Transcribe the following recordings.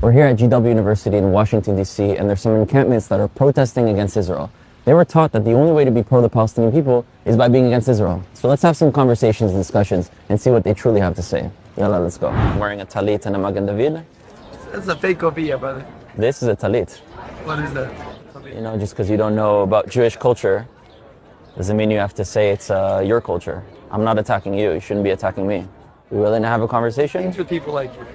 We're here at GW University in Washington, D.C., and there's some encampments that are protesting against Israel. They were taught that the only way to be pro the Palestinian people is by being against Israel. So let's have some conversations and discussions and see what they truly have to say. Yalla, let's go. I'm wearing a talit and a Magen David. That's a fake kofiyah, brother. This is a talit. What is that? You know, just because you don't know about Jewish culture doesn't mean you have to say it's your culture. I'm not attacking you. You shouldn't be attacking me. You willing to have a conversation? Things with people like you.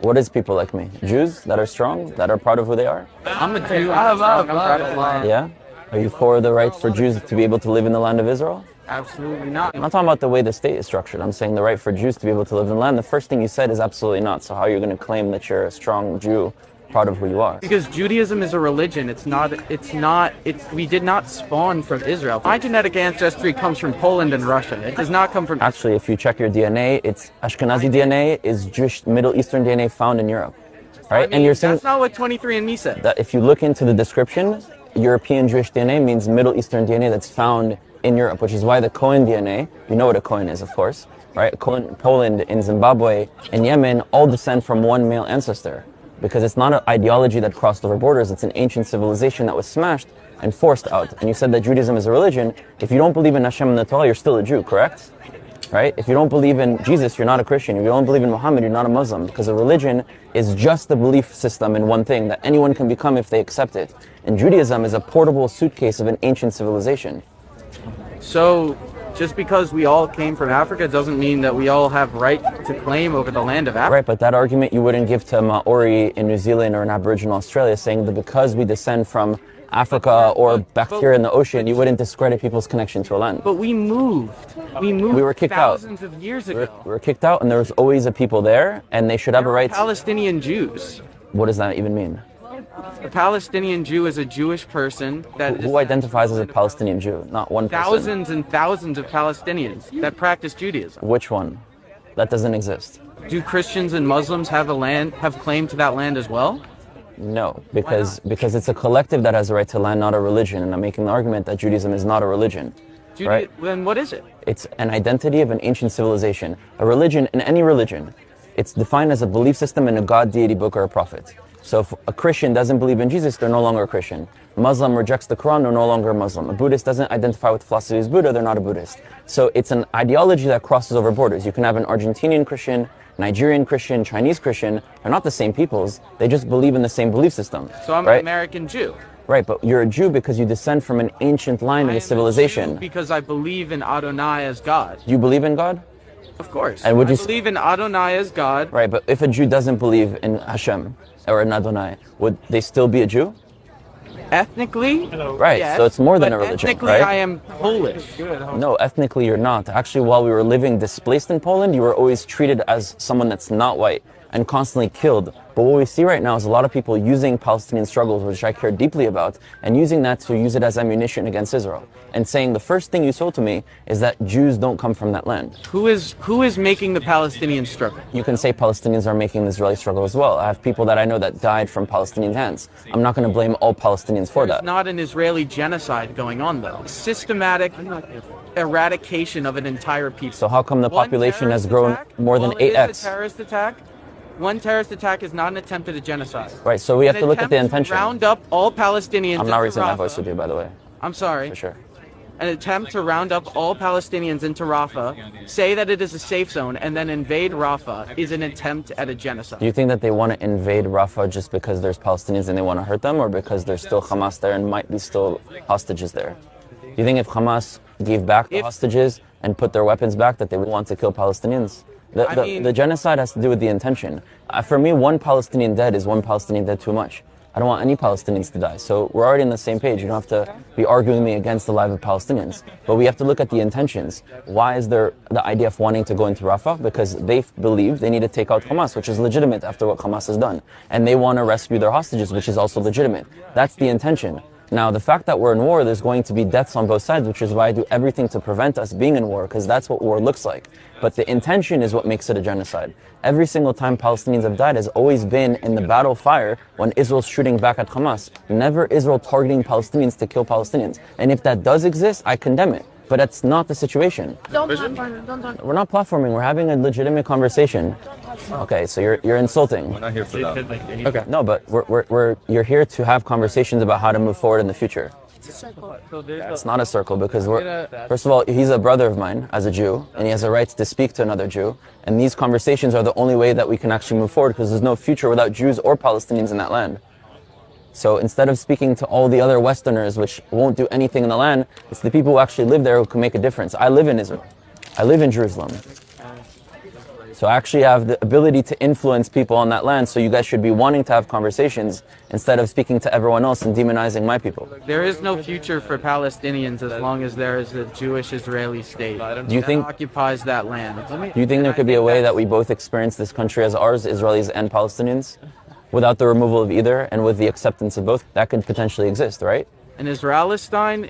What is people like me? Jews that are strong, that are proud of who they are? I'm a Jew. I'm proud of my... Yeah? Are you for the right for Jews to be able to live in the land of Israel? Absolutely not. I'm not talking about the way the state is structured. I'm saying the right for Jews to be able to live in the land. The first thing you said is absolutely not. So how are you going to claim that you're a strong Jew, proud of who you are? Because Judaism is a religion. We did not spawn from Israel. My genetic ancestry comes from Poland and Russia. It does not come from... Actually, if you check your DNA, it's Ashkenazi DNA is Jewish Middle Eastern DNA found in Europe. Right? I mean, and you're saying that's not what 23andMe said. that if you look into the description, European Jewish DNA means Middle Eastern DNA that's found in Europe, which is why the Cohen DNA, you know what a Cohen is, of course, right? Poland, in Zimbabwe, in Yemen, all descend from one male ancestor. Because it's not an ideology that crossed over borders, it's an ancient civilization that was smashed and forced out. And you said that Judaism is a religion. If you don't believe in Hashem and the Torah, you're still a Jew, correct? Right? If you don't believe in Jesus, you're not a Christian. If you don't believe in Muhammad, you're not a Muslim. Because a religion is just a belief system in one thing that anyone can become if they accept it. And Judaism is a portable suitcase of an ancient civilization. So, just because we all came from Africa doesn't mean that we all have right to claim over the land of Africa. Right, but that argument you wouldn't give to a Maori in New Zealand or an Aboriginal Australia, saying that because we descend from Africa or back here in the ocean, you wouldn't discredit people's connection to a land. But we moved. We were kicked out. thousands of years ago. We were kicked out, and there was always a people there, and they should have a right. Palestinian Jews. What does that even mean? A Palestinian Jew is a Jewish person that Who identifies as a Palestinian Jew? Not one person. Thousands and thousands of Palestinians that practice Judaism. Which one? That doesn't exist. Do Christians and Muslims have claim to that land as well? No, because it's a collective that has a right to land, not a religion. And I'm making the argument that Judaism is not a religion. Right? Then what is it? It's an identity of an ancient civilization. A religion, in any religion, it's defined as a belief system in a God, deity, book, or a prophet. So if a Christian doesn't believe in Jesus, they're no longer a Christian. Muslim rejects the Quran, they're no longer a Muslim. A Buddhist doesn't identify with philosophy as Buddha, they're not a Buddhist. So it's an ideology that crosses over borders. You can have an Argentinian Christian, Nigerian Christian, Chinese Christian. They're not the same peoples. They just believe in the same belief system. So I'm an American Jew. Right, but you're a Jew because you descend from an ancient line of a civilization. I am a Jew because I believe in Adonai as God. You believe in God? Of course. And I believe in Adonai as God. Right, but if a Jew doesn't believe in Hashem or in Adonai, would they still be a Jew? Ethnically? Right, yes, so it's more than a religion, ethnically, right? I am Polish. No, ethnically you're not. Actually, while we were living displaced in Poland, you were always treated as someone that's not white and constantly killed. But what we see right now is a lot of people using Palestinian struggles, which I care deeply about, and using that to use it as ammunition against Israel. And saying the first thing you sold to me is that Jews don't come from that land. Who is making the Palestinian struggle? You can say Palestinians are making the Israeli struggle as well. I have people that I know that died from Palestinian hands. I'm not going to blame all Palestinians for that. There's not an Israeli genocide going on, though. Systematic eradication of an entire people. So how come the population has grown more than 8x? It is a terrorist attack. One terrorist attack is not an attempt at a genocide. Right, so we have to look at the intention. Round up all Palestinians. I'm not raising my voice with you, by the way. I'm sorry. For sure. An attempt to round up all Palestinians into Rafah, say that it is a safe zone, and then invade Rafah is an attempt at a genocide. Do you think that they want to invade Rafah just because there's Palestinians and they want to hurt them, or because there's still Hamas there and might be still hostages there? Do you think if Hamas gave back the hostages and put their weapons back, that they would want to kill Palestinians? The genocide has to do with the intention. For me, one Palestinian dead is one Palestinian dead too much. I don't want any Palestinians to die. So we're already on the same page. You don't have to be arguing me against the life of Palestinians. But we have to look at the intentions. Why is there the idea of wanting to go into Rafah? Because they believe they need to take out Hamas, which is legitimate after what Hamas has done. And they want to rescue their hostages, which is also legitimate. That's the intention. Now, the fact that we're in war, there's going to be deaths on both sides, which is why I do everything to prevent us being in war, because that's what war looks like. But the intention is what makes it a genocide. Every single time Palestinians have died has always been in the battle fire when Israel's shooting back at Hamas. Never Israel targeting Palestinians to kill Palestinians. And if that does exist, I condemn it. But that's not the situation. Don't platform. Don't talk. We're not platforming. We're having a legitimate conversation. Okay, so you're insulting. We're not here for that. Okay. No, but you're here to have conversations about how to move forward in the future. It's not a circle because first of all, he's a brother of mine as a Jew, and he has a right to speak to another Jew. And these conversations are the only way that we can actually move forward because there's no future without Jews or Palestinians in that land. So instead of speaking to all the other Westerners, which won't do anything in the land, it's the people who actually live there who can make a difference. I live in Israel. I live in Jerusalem. So I actually have the ability to influence people on that land, so you guys should be wanting to have conversations instead of speaking to everyone else and demonizing my people. There is no future for Palestinians as long as there is a Jewish-Israeli state Do you think occupies that land. Do you think there could be a way that we both experience this country as ours, Israelis and Palestinians, without the removal of either and with the acceptance of both? That could potentially exist, right? And Israelistine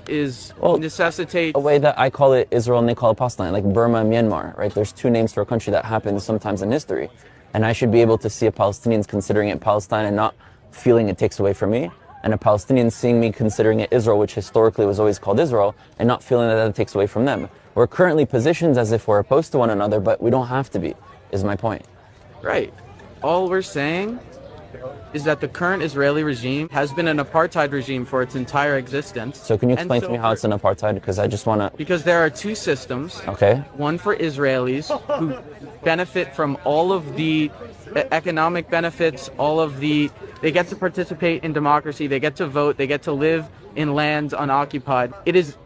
necessitates a way that I call it Israel and they call it Palestine, like Burma and Myanmar, right? There's two names for a country that happens sometimes in history. And I should be able to see a Palestinian considering it Palestine and not feeling it takes away from me. And a Palestinian seeing me considering it Israel, which historically was always called Israel, and not feeling that it takes away from them. We're currently positioned as if we're opposed to one another, but we don't have to be, is my point. right. All we're saying is that the current Israeli regime has been an apartheid regime for its entire existence. So can you explain to me how it's an apartheid? Because I just want to... Because there are two systems. Okay. One for Israelis who benefit from all of the economic benefits, they get to participate in democracy, they get to vote, they get to live in lands unoccupied. It is,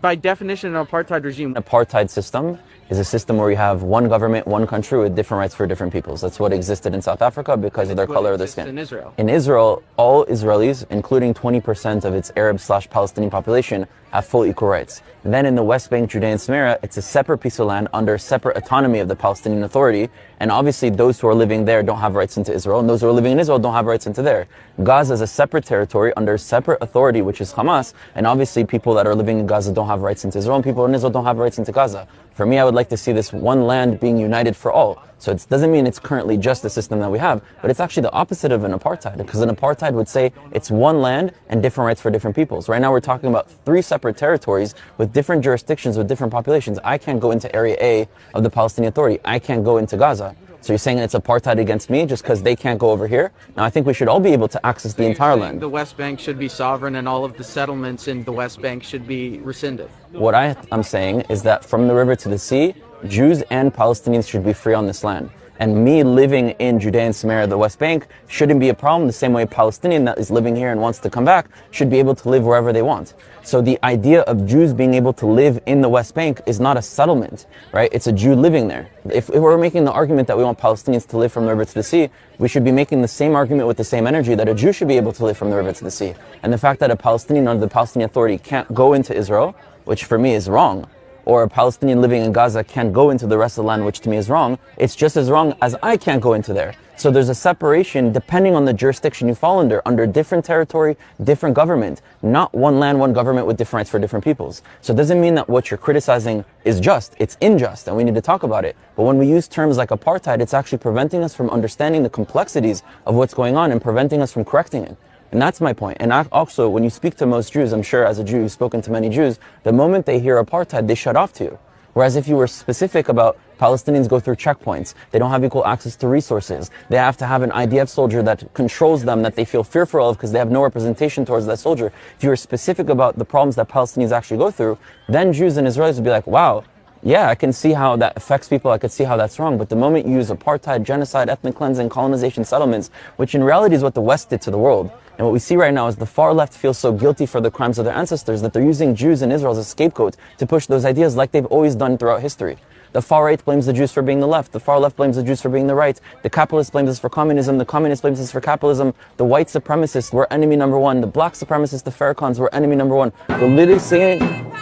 by definition, an apartheid regime. An apartheid system is a system where you have one government, one country with different rights for different peoples. That's what existed in South Africa because of their color of their skin. In Israel. In Israel, all Israelis, including 20% of its Arab/Palestinian population, have full equal rights. Then in the West Bank, Judea and Samaria, it's a separate piece of land under separate autonomy of the Palestinian Authority. And obviously those who are living there don't have rights into Israel, and those who are living in Israel don't have rights into there. Gaza is a separate territory under separate authority, which is Hamas. And obviously people that are living in Gaza don't have rights into Israel, and people in Israel don't have rights into Gaza. For me, I would like to see this one land being united for all. So it doesn't mean it's currently just the system that we have, but it's actually the opposite of an apartheid, because an apartheid would say it's one land and different rights for different peoples. Right now we're talking about 3 separate territories with different jurisdictions with different populations. I can't go into Area A of the Palestinian Authority. I can't go into Gaza. So you're saying it's apartheid against me just because they can't go over here? Now I think we should all be able to access the entire land. The West Bank should be sovereign and all of the settlements in the West Bank should be rescinded. What I'm saying is that from the river to the sea, Jews and Palestinians should be free on this land. And me living in Judea and Samaria, the West Bank, shouldn't be a problem the same way a Palestinian that is living here and wants to come back should be able to live wherever they want. So the idea of Jews being able to live in the West Bank is not a settlement, right? It's a Jew living there. If we're making the argument that we want Palestinians to live from the river to the sea, we should be making the same argument with the same energy that a Jew should be able to live from the river to the sea. And the fact that a Palestinian under the Palestinian Authority can't go into Israel, which for me is wrong, or a Palestinian living in Gaza can't go into the rest of the land, which to me is wrong, it's just as wrong as I can't go into there. So there's a separation depending on the jurisdiction you fall under different territory, different government, not one land, one government with different rights for different peoples. So it doesn't mean that what you're criticizing is just, it's unjust, and we need to talk about it. But when we use terms like apartheid, it's actually preventing us from understanding the complexities of what's going on and preventing us from correcting it. And that's my point. And also, when you speak to most Jews, I'm sure as a Jew, you've spoken to many Jews, the moment they hear apartheid, they shut off to you. Whereas if you were specific about Palestinians go through checkpoints, they don't have equal access to resources, they have to have an IDF soldier that controls them, that they feel fearful of because they have no representation towards that soldier. If you were specific about the problems that Palestinians actually go through, then Jews and Israelis would be like, wow, yeah, I can see how that affects people. I could see how that's wrong. But the moment you use apartheid, genocide, ethnic cleansing, colonization, settlements, which in reality is what the West did to the world. And what we see right now is the far left feels so guilty for the crimes of their ancestors that they're using Jews and Israel as a scapegoat to push those ideas like they've always done throughout history. The far right blames the Jews for being the left. The far left blames the Jews for being the right. The capitalist blames us for communism. The communist blames us for capitalism. The white supremacists were enemy number one. The black supremacists, the Farrakhan's, were enemy number one. We're literally seeing it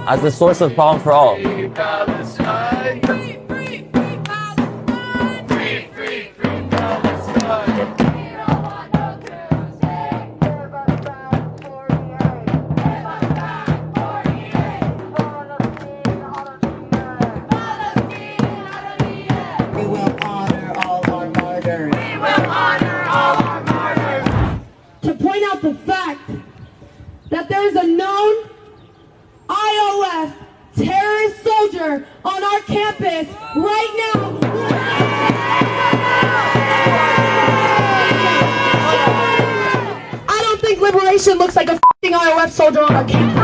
as the source of problem for all. To point out the fact that there's a known IOS center on our campus right now. I don't think liberation looks like a f***ing ROF soldier on our campus.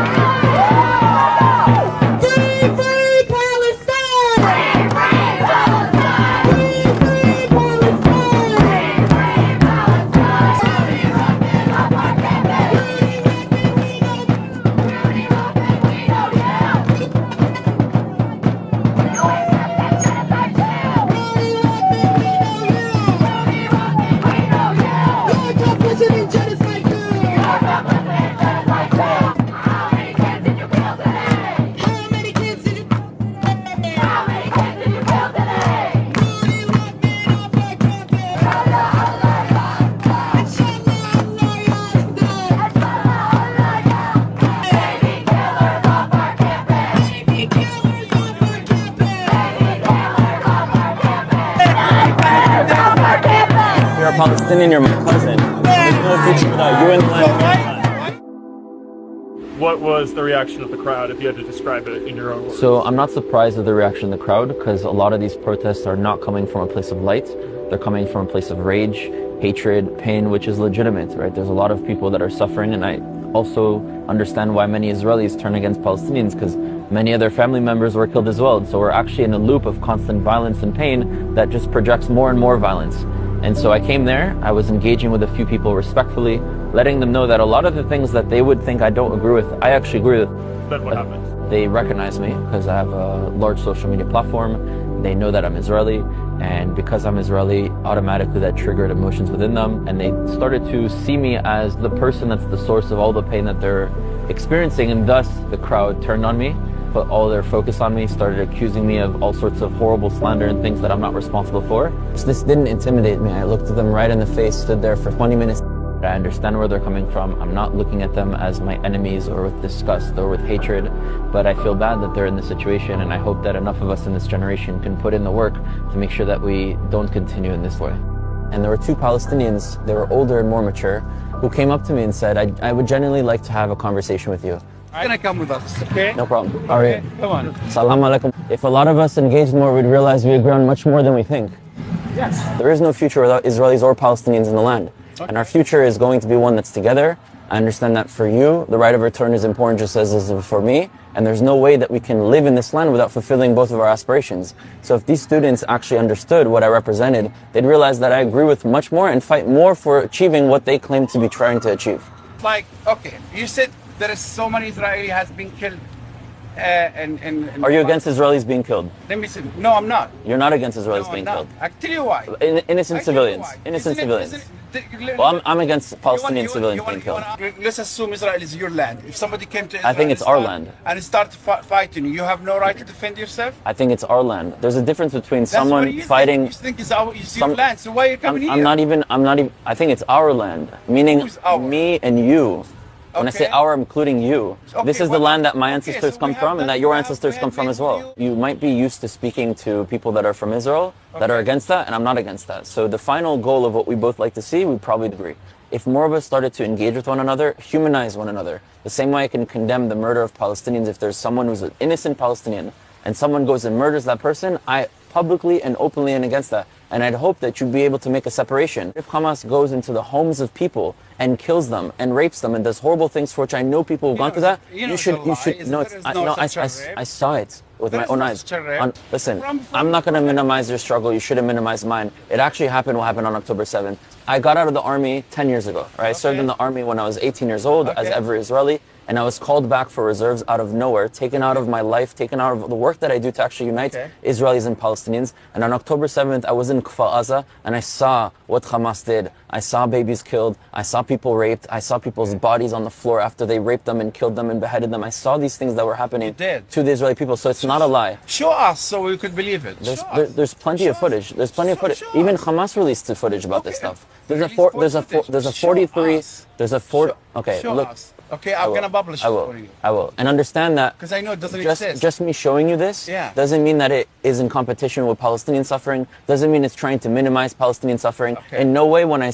Free, free Palestine! Free, free Palestine! Free, free Palestine! Free, free You're a Palestinian, you're my cousin. There's no future without you in the land. What was the reaction of the crowd, if you had to describe it in your own words? So I'm not surprised at the reaction of the crowd, because a lot of these protests are not coming from a place of light. They're coming from a place of rage, hatred, pain, which is legitimate, right? There's a lot of people that are suffering, and I also understand why many Israelis turn against Palestinians, because many of their family members were killed as well. And so we're actually in a loop of constant violence and pain that just projects more and more violence. And so I came there, I was engaging with a few people respectfully, letting them know that a lot of the things that they would think I don't agree with, I actually agree with. Then what happened? They recognize me because I have a large social media platform. They know that I'm Israeli, and because I'm Israeli, automatically that triggered emotions within them, and they started to see me as the person that's the source of all the pain that they're experiencing, and thus the crowd turned on me, put all their focus on me, started accusing me of all sorts of horrible slander and things that I'm not responsible for. So this didn't intimidate me. I looked at them right in the face, stood there for 20 minutes. I understand where they're coming from. I'm not looking at them as my enemies or with disgust or with hatred, but I feel bad that they're in this situation, and I hope that enough of us in this generation can put in the work to make sure that we don't continue in this way. And there were two Palestinians, they were older and more mature, who came up to me and said, I would genuinely like to have a conversation with you. You're gonna come with us, okay? No problem. All right. Come on. Salam alaikum. If a lot of us engaged more, we'd realize we agree on much more than we think. Yes. There is no future without Israelis or Palestinians in the land. And our future is going to be one that's together. I understand that for you, the right of return is important just as is for me. And there's no way that we can live in this land without fulfilling both of our aspirations. So if these students actually understood what I represented, they'd realize that I agree with much more and fight more for achieving what they claim to be trying to achieve. Like, okay, you said there is so many Israeli has been killed. And Are you against Israelis being killed? Let me see. No, I'm not. You're not against Israelis No, being I'm not. killed? I tell you why. Innocent civilians. Innocent civilians. Well, I'm against Palestinian civilians being killed. Let's assume Israel is your land. If somebody came to Israel, I think it's our land. and start fighting you, have no right to defend yourself. I think it's our land. There's a difference between That's what someone you fighting. Think. You think it's your land. So why are you coming here? I'm not even. I think it's our land, meaning Who's our? me and you. When I say Okay. our, I'm including you. Okay, This is the well, land that my okay, ancestors so come we have from, and that- that your we have- ancestors we come have from as been well. to You might be used to speaking to people that are from Israel that are against that, and I'm not against that. So the final goal of what we both like to see, we probably agree. If more of us started to engage with one another, humanize one another, the same way I can condemn the murder of Palestinians, if there's someone who's an innocent Palestinian and someone goes and murders that person, I publicly and openly am against that. And I'd hope that you'd be able to make a separation. If Hamas goes into the homes of people and kills them and rapes them and does horrible things for which I know people have gone through that, you should, no, it's, I saw it with my own eyes. Listen, I'm not going to minimize your struggle. You shouldn't minimize mine. It actually happened what happened on October 7th. I got out of the army 10 years ago. Right? I served in the army when I was 18 years old as every Israeli. And I was called back for reserves out of nowhere, taken out of my life, taken out of the work that I do to actually unite Israelis and Palestinians. And on October 7th, I was in Kfar Aza, and I saw what Hamas did. I saw babies killed. I saw people raped. I saw people's bodies on the floor after they raped them and killed them and beheaded them. I saw these things that were happening to the Israeli people. So it's not a lie. Show us so we could believe it. There's plenty of footage. There's plenty of footage. Even Hamas released the footage about this stuff. There's a 43. Okay, look. Okay, I'm gonna publish it for you. I will. And understand that Because I know it doesn't exist. just me showing you this doesn't mean that it is in competition with Palestinian suffering. Doesn't mean it's trying to minimize Palestinian suffering. In no way when I